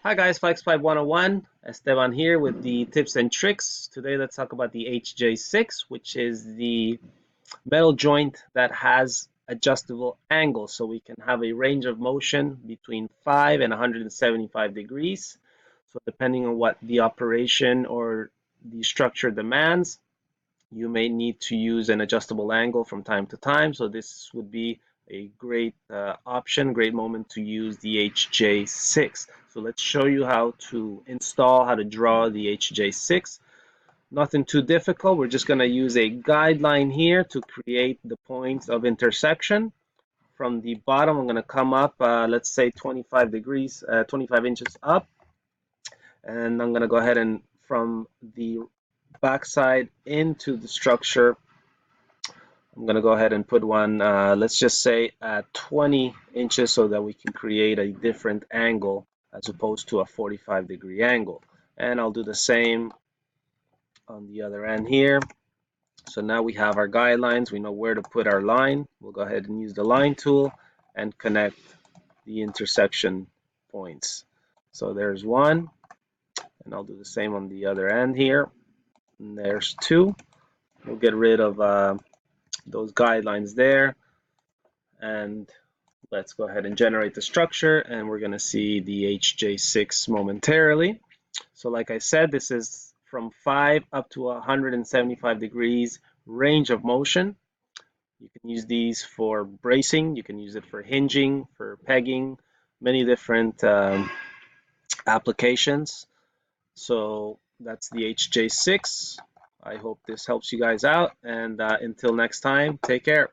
Hi guys, Flexpipe 101. Esteban here with the tips and tricks. Today let's talk about the HJ6, which is the metal joint that has adjustable angles. So we can have a range of motion between 5 and 175 degrees. So depending on what the operation or the structure demands, you may need to use an adjustable angle from time to time. So this would be a great option, great moment to use the HJ6. So let's show you how to install, how to draw the HJ6. Nothing too difficult. We're just going to use a guideline here to create the points of intersection. From the bottom, I'm going to come up, let's say 25 degrees, 25 inches up. And I'm going to go ahead and from the backside into the structure, I'm going to go ahead and put one, let's just say at 20 inches so that we can create a different angle as opposed to a 45-degree angle. And I'll do the same on the other end here. So now we have our guidelines. We know where to put our line. We'll go ahead and use the line tool and connect the intersection points. So there's one, and I'll do the same on the other end here. And there's two. We'll get rid of those guidelines there, and let's go ahead and generate the structure, and we're going to see the HJ6 momentarily. So like I said, this is from 5 up to 175 degrees range of motion. You can use these for bracing, you can use it for hinging, for pegging, many different applications. So that's the HJ6. I hope this helps you guys out, and until next time, take care.